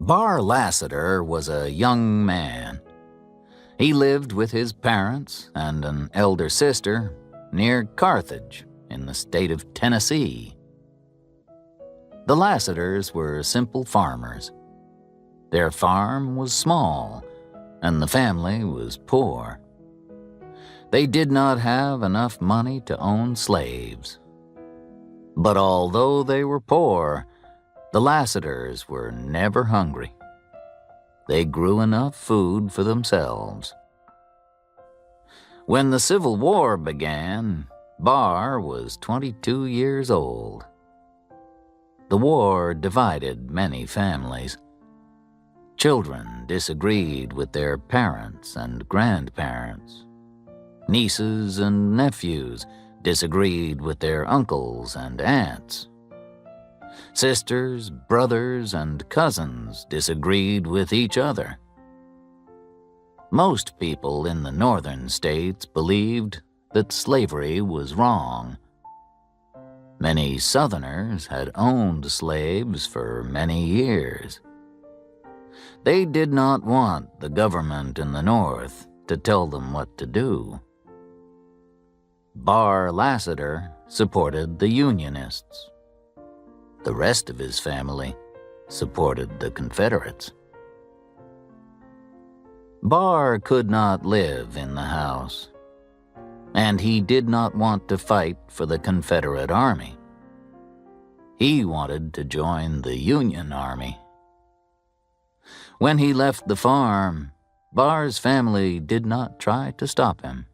Bar Lassiter was a young man. He lived with his parents and an elder sister near Carthage in the state of Tennessee. The Lassiters were simple farmers. Their farm was small, and the family was poor. They did not have enough money to own slaves. But although they were poor, the Lassiters were never hungry. They grew enough food for themselves. When the Civil War began, Bar was 22 years old. The war divided many families. Children disagreed with their parents and grandparents. Nieces and nephews disagreed with their uncles and aunts. Sisters, brothers, and cousins disagreed with each other. Most people in the northern states believed that slavery was wrong. Many Southerners had owned slaves for many years. They did not want the government in the North to tell them what to do. Bar Lassiter supported the Unionists. The rest of his family supported the Confederates. Bar could not live in the house, and he did not want to fight for the Confederate Army. He wanted to join the Union Army. When he left the farm, Bar's family did not try to stop him,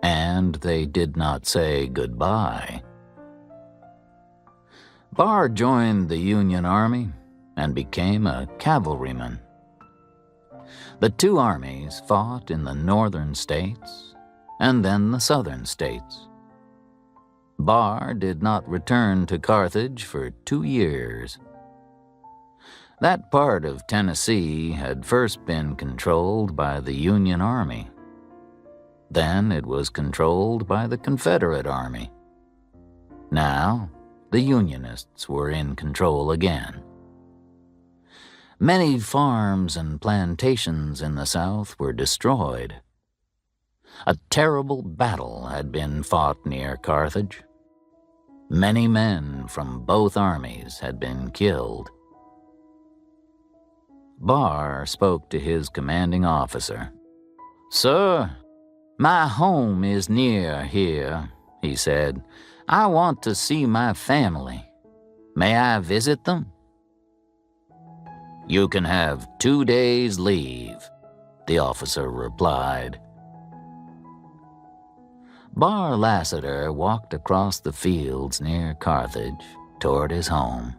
and they did not say goodbye. Bar joined the Union Army and became a cavalryman. The two armies fought in the northern states and then the southern states. Bar did not return to Carthage for 2 years. That part of Tennessee had first been controlled by the Union Army. Then it was controlled by the Confederate Army. Now, the Unionists were in control again. Many farms and plantations in the South were destroyed. A terrible battle had been fought near Carthage. Many men from both armies had been killed. Bar spoke to his commanding officer. "Sir, my home is near here," he said. "I want to see my family. May I visit them?" "You can have 2 days' leave," the officer replied. Bar Lassiter walked across the fields near Carthage toward his home.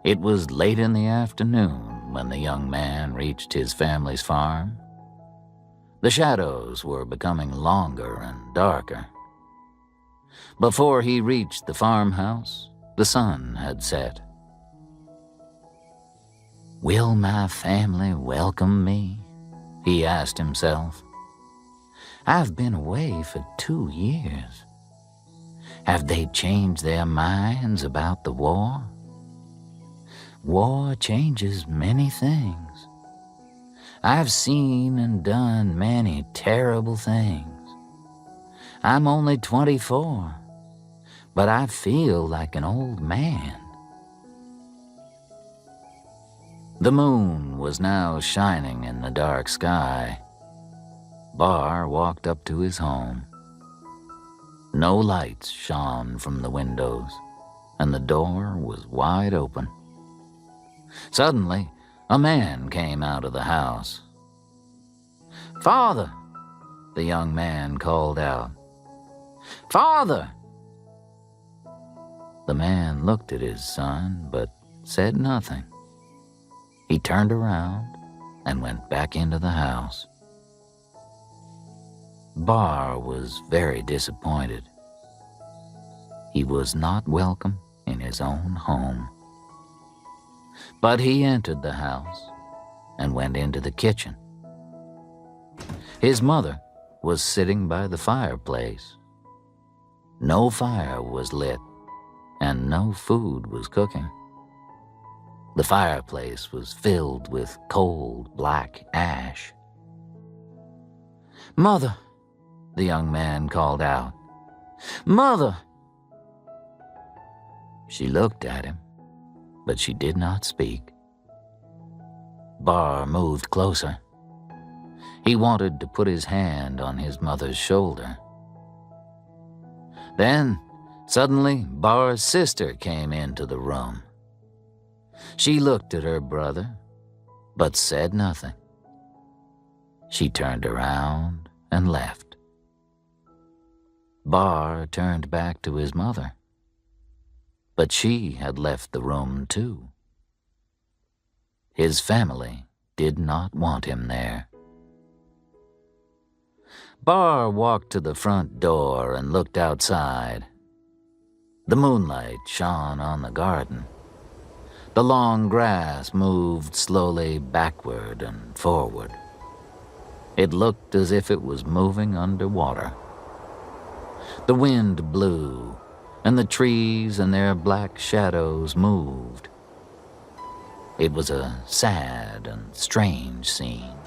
It was late in the afternoon when the young man reached his family's farm. The shadows were becoming longer and darker. Before he reached the farmhouse, the sun had set. "Will my family welcome me?" he asked himself. "I've been away for 2 years. Have they changed their minds about the war? War changes many things. I've seen and done many terrible things. I'm only 24, but I feel like an old man." The moon was now shining in the dark sky. Bar walked up to his home. No lights shone from the windows, and the door was wide open. Suddenly, a man came out of the house. "Father!" the young man called out. "Father!" The man looked at his son, but said nothing. He turned around and went back into the house. Bar was very disappointed. He was not welcome in his own home. But he entered the house and went into the kitchen. His mother was sitting by the fireplace. No fire was lit, and no food was cooking. The fireplace was filled with cold black ash. "Mother," the young man called out. "Mother!" She looked at him, but she did not speak. Bar moved closer. He wanted to put his hand on his mother's shoulder. Then, suddenly, Bar's sister came into the room. She looked at her brother, but said nothing. She turned around and left. Bar turned back to his mother, but she had left the room too. His family did not want him there. Bar walked to the front door and looked outside. The moonlight shone on the garden. The long grass moved slowly backward and forward. It looked as if it was moving underwater. The wind blew, and the trees and their black shadows moved. It was a sad and strange scene.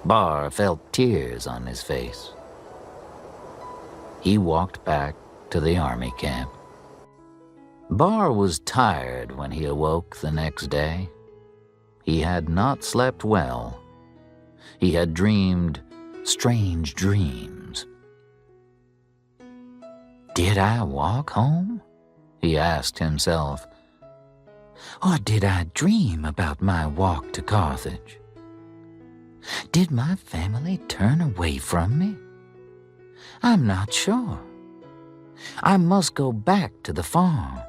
Bar felt tears on his face. He walked back to the army camp. Bar was tired when he awoke the next day. He had not slept well. He had dreamed strange dreams. "Did I walk home?" he asked himself. "Or did I dream about my walk to Carthage? Did my family turn away from me? I'm not sure. I must go back to the farm."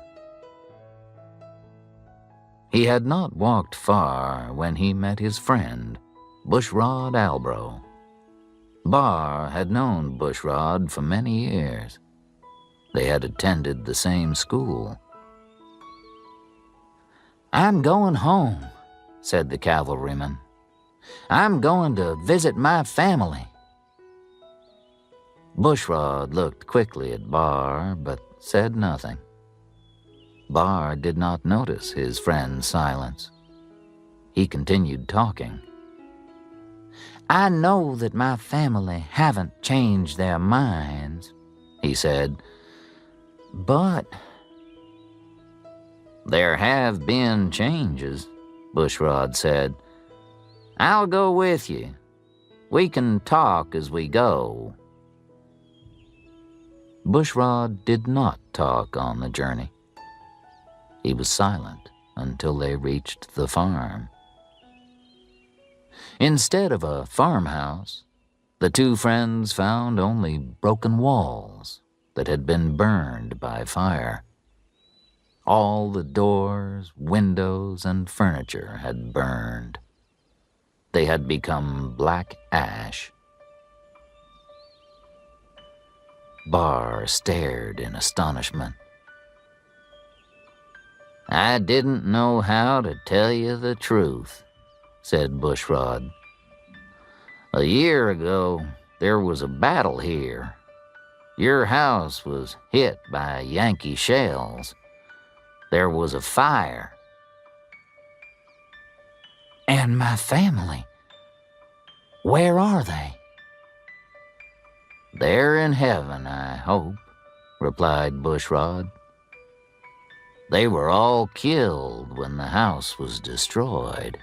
He had not walked far when he met his friend, Bushrod Albro. Bar had known Bushrod for many years. They had attended the same school. "I'm going home," said the cavalryman. "I'm going to visit my family." Bushrod looked quickly at Bar, but said nothing. Bar did not notice his friend's silence. He continued talking. "I know that my family haven't changed their minds," he said, "but—" "There have been changes," Bushrod said. "I'll go with you. We can talk as we go." Bushrod did not talk on the journey. He was silent until they reached the farm. Instead of a farmhouse, the two friends found only broken walls that had been burned by fire. All the doors, windows, and furniture had burned. They had become black ash. Bar stared in astonishment. "I didn't know how to tell you the truth," said Bushrod. "A year ago, there was a battle here. Your house was hit by Yankee shells. There was a fire." "And my family? Where are they?" "They're in heaven, I hope," replied Bushrod. "They were all killed when the house was destroyed."